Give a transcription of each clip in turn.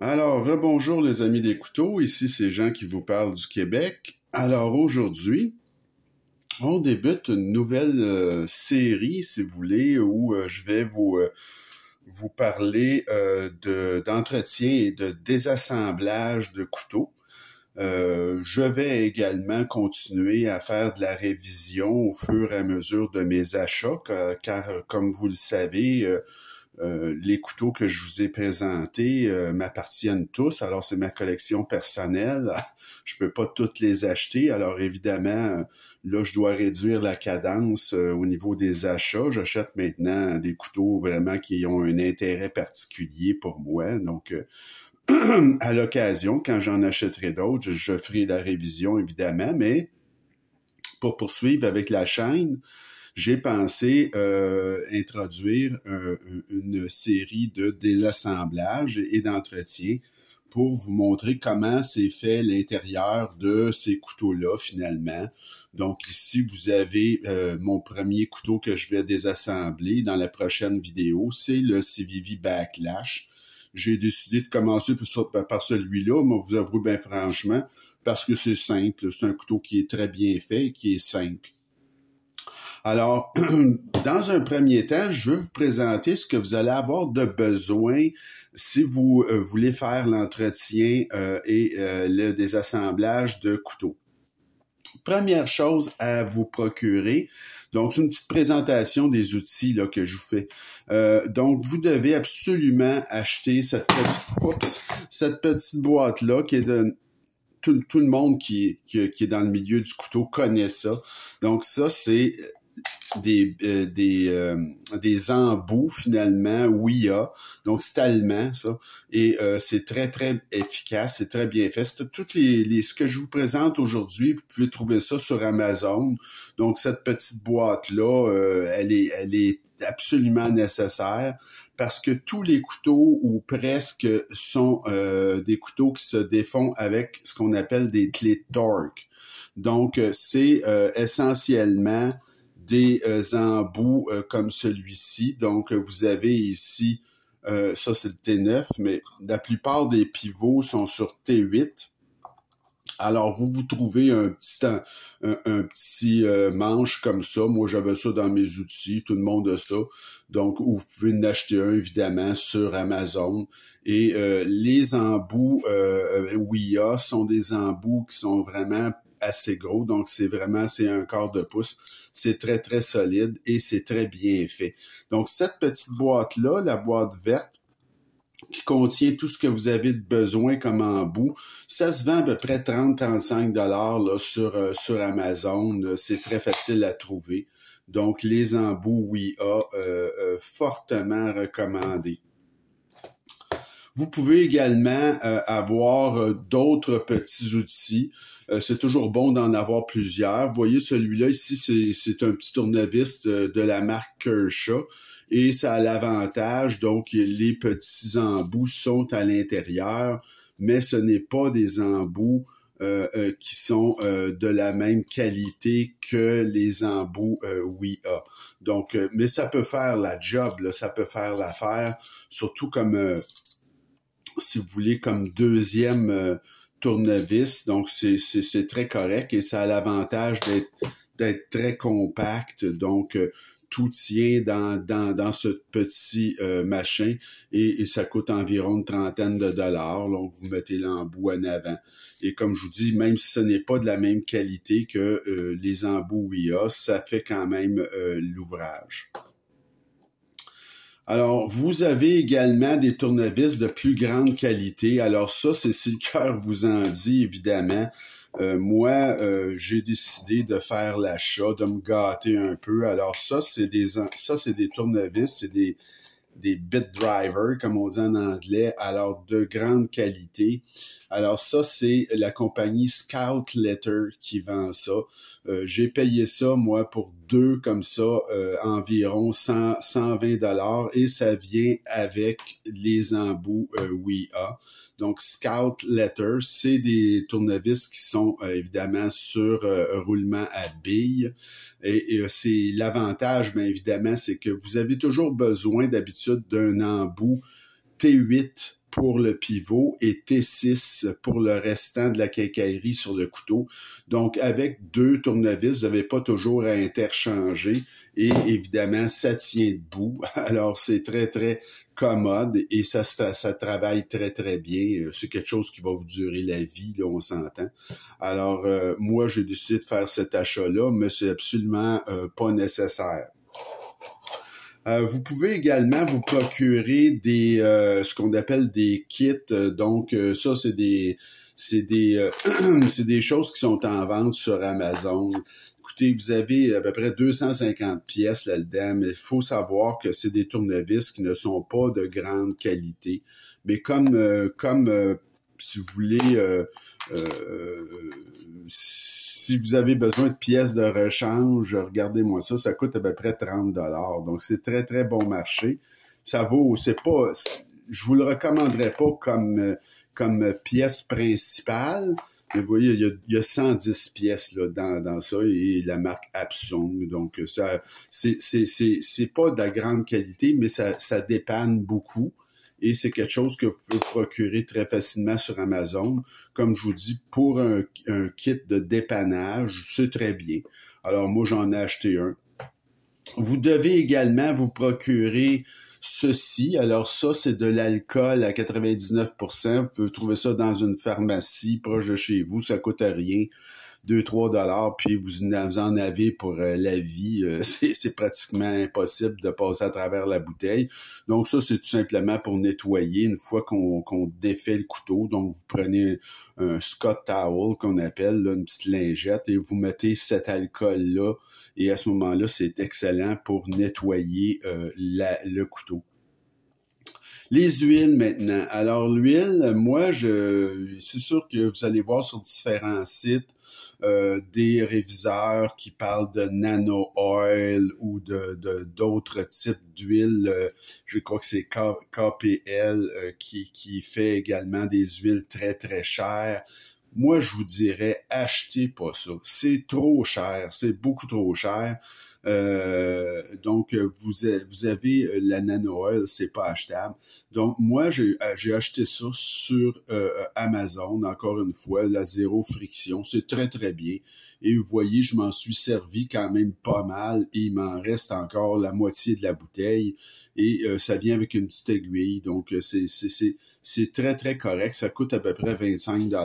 Alors, rebonjour les amis des couteaux, ici c'est Jean qui vous parle du Québec. Alors aujourd'hui, on débute une nouvelle série, si vous voulez, où je vais vous parler d'entretien et de désassemblage de couteaux. Je vais également continuer à faire de la révision au fur et à mesure de mes achats, car comme vous le savez, les couteaux que je vous ai présentés m'appartiennent tous. Alors, c'est ma collection personnelle. Je peux pas toutes les acheter. Alors, évidemment, là, je dois réduire la cadence au niveau des achats. J'achète maintenant des couteaux vraiment qui ont un intérêt particulier pour moi. Donc, à l'occasion, quand j'en achèterai d'autres, je ferai la révision, évidemment. Mais pour poursuivre avec la chaîne, j'ai pensé introduire une série de désassemblages et d'entretien pour vous montrer comment c'est fait l'intérieur de ces couteaux-là, finalement. Donc ici, vous avez mon premier couteau que je vais désassembler dans la prochaine vidéo. C'est le CVV Backlash. J'ai décidé de commencer par celui-là, mais vous avouez bien franchement, parce que c'est simple. C'est un couteau qui est très bien fait et qui est simple. Alors, dans un premier temps, je veux vous présenter ce que vous allez avoir de besoin si vous voulez faire l'entretien et le désassemblage de couteaux. Première chose à vous procurer, donc c'est une petite présentation des outils là, que je vous fais. Donc, vous devez absolument acheter cette petite boîte-là qui est de... Tout le monde qui est dans le milieu du couteau connaît ça. Donc, ça, c'est des embouts finalement WIA, donc c'est allemand ça, et c'est très très efficace, c'est très bien fait. C'est toutes ce que je vous présente aujourd'hui, vous pouvez trouver ça sur Amazon. Donc cette petite boîte là, elle est absolument nécessaire parce que tous les couteaux ou presque sont des couteaux qui se défont avec ce qu'on appelle des clés de torque. Donc c'est essentiellement des embouts comme celui-ci. Donc, vous avez ici, ça c'est le T9, mais la plupart des pivots sont sur T8. Alors, vous trouvez un petit manche comme ça. Moi, j'avais ça dans mes outils. Tout le monde a ça. Donc, vous pouvez en acheter un, évidemment, sur Amazon. Et les embouts WIA sont des embouts qui sont vraiment assez gros, donc c'est un quart de pouce. C'est très, très solide et c'est très bien fait. Donc, cette petite boîte-là, la boîte verte, qui contient tout ce que vous avez de besoin comme embout, ça se vend à peu près 30-35 $ sur Amazon. C'est très facile à trouver. Donc, les embouts WIA, fortement recommandés. Vous pouvez également avoir d'autres petits outils. C'est toujours bon d'en avoir plusieurs. Vous voyez, celui-là ici, c'est un petit tournevis de la marque Kershaw. Et ça a l'avantage, donc les petits embouts sont à l'intérieur, mais ce n'est pas des embouts qui sont de la même qualité que les embouts WIA. Donc, mais ça peut faire la job, là, ça peut faire l'affaire, surtout comme... si vous voulez, comme deuxième tournevis. Donc, c'est très correct et ça a l'avantage d'être très compact. Donc, tout tient dans ce petit machin et ça coûte environ une trentaine de $. Donc, vous mettez l'embout en avant. Et comme je vous dis, même si ce n'est pas de la même qualité que les embouts WIA, ça fait quand même l'ouvrage. Alors, vous avez également des tournevis de plus grande qualité. Alors ça, c'est si le cœur vous en dit, évidemment. Moi, j'ai décidé de faire l'achat, de me gâter un peu. Alors ça, c'est des tournevis, c'est des bit drivers, comme on dit en anglais, alors de grande qualité. Alors ça, c'est la compagnie Scout Letter qui vend ça. J'ai payé ça, moi, pour deux comme ça, environ 120 $ et ça vient avec les embouts WIA. Donc, Scout Letter, c'est des tournevis qui sont évidemment sur roulement à billes. Et c'est l'avantage, bien évidemment, c'est que vous avez toujours besoin d'habitude d'un embout T8 pour le pivot et T6 pour le restant de la quincaillerie sur le couteau. Donc, avec 2 tournevis, vous n'avez pas toujours à interchanger et évidemment, ça tient debout. Alors, c'est très, très commode et ça travaille très, très bien. C'est quelque chose qui va vous durer la vie, là, on s'entend. Alors, moi, j'ai décidé de faire cet achat-là, mais c'est absolument pas nécessaire. Vous pouvez également vous procurer des ce qu'on appelle des kits. Donc, ça, c'est des c'est des choses qui sont en vente sur Amazon. Écoutez, vous avez à peu près 250 pièces là-dedans, mais il faut savoir que c'est des tournevis qui ne sont pas de grande qualité. Mais comme si vous voulez, si vous avez besoin de pièces de rechange, regardez-moi ça, ça coûte à peu près 30 $. Donc, c'est très, très bon marché. Ça vaut, c'est pas, je vous le recommanderais pas comme pièce principale, mais vous voyez, il y a 110 pièces là, dans ça et la marque Epson. Donc, ça, c'est pas de la grande qualité, mais ça dépanne beaucoup. Et c'est quelque chose que vous pouvez procurer très facilement sur Amazon. Comme je vous dis, pour un kit de dépannage, c'est très bien. Alors, moi, j'en ai acheté un. Vous devez également vous procurer ceci. Alors, ça, c'est de l'alcool à 99%. Vous pouvez trouver ça dans une pharmacie proche de chez vous. Ça coûte rien. 2-3 $, puis vous en avez pour la vie. C'est pratiquement impossible de passer à travers la bouteille. Donc ça, c'est tout simplement pour nettoyer une fois qu'on défait le couteau. Donc vous prenez un Scott Towel qu'on appelle, là, une petite lingette, et vous mettez cet alcool-là. Et à ce moment-là, c'est excellent pour nettoyer le couteau. Les huiles maintenant. Alors l'huile, moi, c'est sûr que vous allez voir sur différents sites des réviseurs qui parlent de nano oil ou d'autres types d'huile. Je crois que c'est KPL qui fait également des huiles très très chères. Moi, je vous dirais, achetez pas ça. C'est trop cher, c'est beaucoup trop cher. Donc, vous avez la nano oil, c'est pas achetable. Donc, moi, j'ai acheté ça sur Amazon, encore une fois, la zéro friction. C'est très, très bien. Et vous voyez, je m'en suis servi quand même pas mal et il m'en reste encore la moitié de la bouteille. Et ça vient avec une petite aiguille. Donc, c'est très, très correct. Ça coûte à peu près 25 $.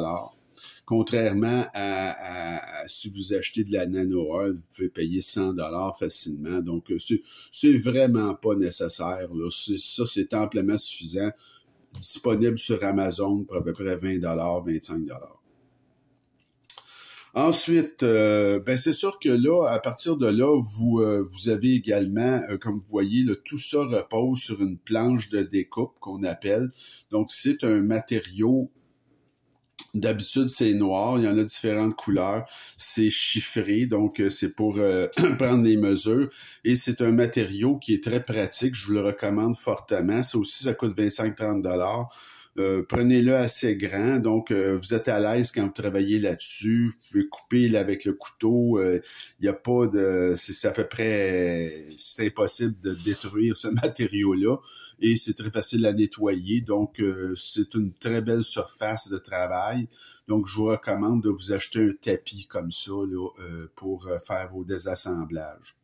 Contrairement à si vous achetez de la nano oil, vous pouvez payer 100 $ facilement. Donc, c'est vraiment pas nécessaire, là. Ça, c'est amplement suffisant. Disponible sur Amazon pour à peu près 20 $, 25 $. Ensuite, c'est sûr que là, à partir de là, vous avez également, comme vous voyez, là, tout ça repose sur une planche de découpe qu'on appelle. Donc, c'est un matériau. D'habitude, c'est noir. Il y en a différentes couleurs. C'est chiffré, donc c'est pour prendre les mesures. Et c'est un matériau qui est très pratique. Je vous le recommande fortement. Ça aussi, ça coûte 25-30 $. Prenez-le assez grand. Donc, vous êtes à l'aise quand vous travaillez là-dessus. Vous pouvez couper avec le couteau. Il n'y a pas de... C'est à peu près... C'est impossible de détruire ce matériau-là. Et c'est très facile à nettoyer. Donc, c'est une très belle surface de travail. Donc, je vous recommande de vous acheter un tapis comme ça là, pour faire vos désassemblages.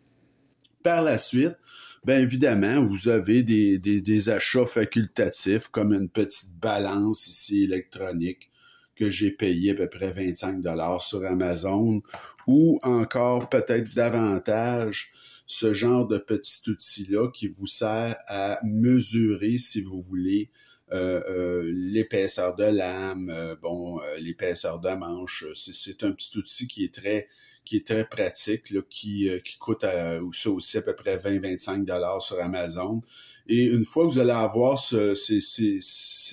Par la suite, bien évidemment, vous avez des achats facultatifs comme une petite balance ici électronique que j'ai payé à peu près 25 $ sur Amazon ou encore peut-être davantage ce genre de petit outil-là qui vous sert à mesurer, si vous voulez, l'épaisseur de lame, l'épaisseur de manche. C'est un petit outil qui est très pratique, là, qui coûte ça aussi à peu près 20-25 $ sur Amazon. Et une fois que vous allez avoir ces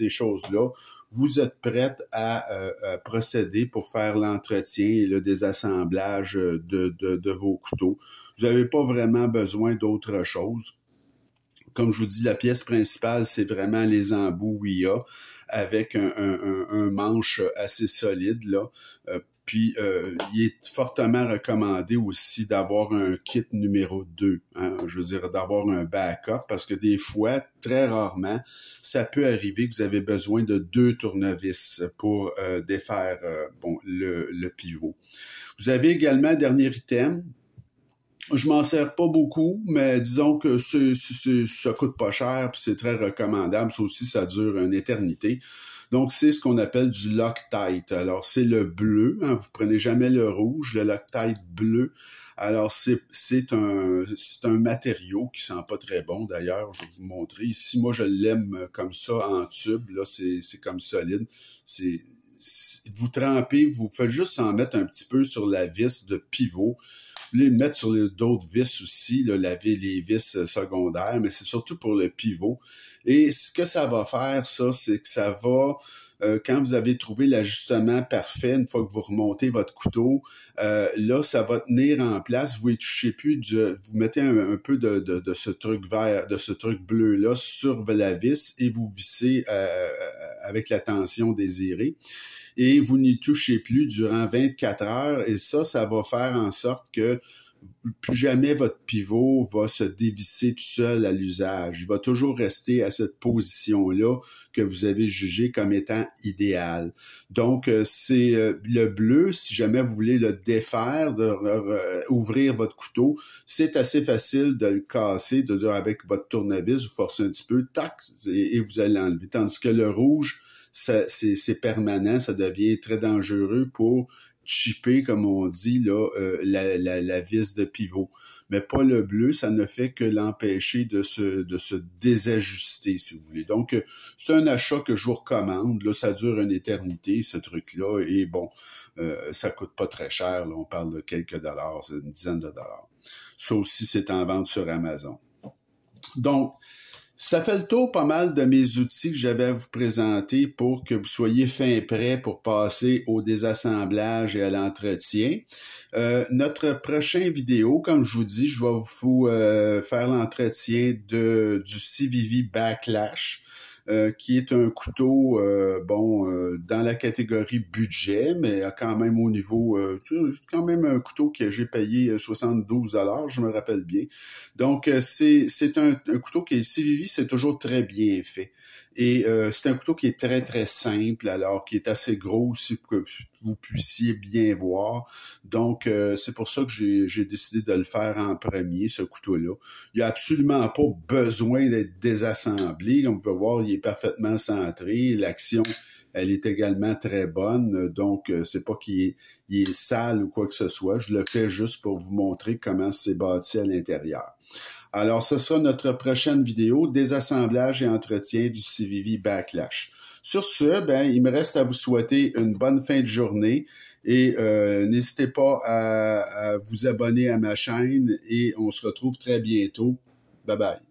choses-là, vous êtes prête à procéder pour faire l'entretien et le désassemblage de vos couteaux. Vous n'avez pas vraiment besoin d'autre chose. Comme je vous dis, la pièce principale, c'est vraiment les embouts WIA avec un manche assez solide, là. Puis, il est fortement recommandé aussi d'avoir un kit numéro 2, hein, je veux dire, d'avoir un backup, parce que des fois, très rarement, ça peut arriver que vous avez besoin de 2 tournevis pour défaire le pivot. Vous avez également, dernier item, je m'en sers pas beaucoup, mais disons que ça coûte pas cher, puis c'est très recommandable. Ça aussi, ça dure une éternité. Donc, c'est ce qu'on appelle du Loctite. Alors, c'est le bleu, hein, vous prenez jamais le rouge, le Loctite bleu. Alors, c'est un matériau qui sent pas très bon, d'ailleurs, je vais vous montrer. Ici, moi, je l'aime comme ça, en tube, là, c'est comme solide. Vous trempez, vous faites juste en mettre un petit peu sur la vis de pivot. Vous voulez le mettre sur d'autres vis aussi, là, les vis secondaires, mais c'est surtout pour le pivot. Et ce que ça va faire, ça, c'est que ça va, quand vous avez trouvé l'ajustement parfait, une fois que vous remontez votre couteau, là, ça va tenir en place. Vous ne touchez plus, vous mettez un peu de ce truc vert, de ce truc bleu-là sur la vis et vous vissez avec la tension désirée. Et vous n'y touchez plus durant 24 heures. Et ça va faire en sorte que plus jamais votre pivot va se dévisser tout seul à l'usage. Il va toujours rester à cette position-là que vous avez jugée comme étant idéale. Donc, c'est le bleu, si jamais vous voulez le défaire, ouvrir votre couteau, c'est assez facile de le casser, avec votre tournevis, vous forcez un petit peu, tac, et vous allez l'enlever. Tandis que le rouge, c'est permanent, ça devient très dangereux pour chipper, comme on dit, là, la vis de pivot. Mais pas le bleu, ça ne fait que l'empêcher de se désajuster, si vous voulez. Donc, c'est un achat que je vous recommande. Là, ça dure une éternité, ce truc-là, et bon, ça coûte pas très cher. Là, on parle de quelques dollars, c'est une dizaine de dollars. Ça aussi, c'est en vente sur Amazon. Donc, ça fait le tour pas mal de mes outils que j'avais à vous présenter pour que vous soyez fin prêt pour passer au désassemblage et à l'entretien. Notre prochain vidéo, comme je vous dis, je vais vous faire l'entretien du CVV Backlash. Qui est un couteau, dans la catégorie budget, mais quand même au niveau, quand même un couteau que j'ai payé 72 $, je me rappelle bien. Donc, c'est un couteau qui est CVV, c'est toujours très bien fait. Et c'est un couteau qui est très, très simple, alors qui est assez gros aussi pour que vous puissiez bien voir. Donc, c'est pour ça que j'ai décidé de le faire en premier, ce couteau-là. Il n'y a absolument pas besoin d'être désassemblé. Comme vous pouvez voir, il est parfaitement centré. L'action, elle est également très bonne. Donc, c'est pas qu'il est sale ou quoi que ce soit. Je le fais juste pour vous montrer comment c'est bâti à l'intérieur. Alors, ce sera notre prochaine vidéo, désassemblage et entretien du CVV Backlash. Sur ce, il me reste à vous souhaiter une bonne fin de journée et n'hésitez pas à vous abonner à ma chaîne et on se retrouve très bientôt. Bye bye.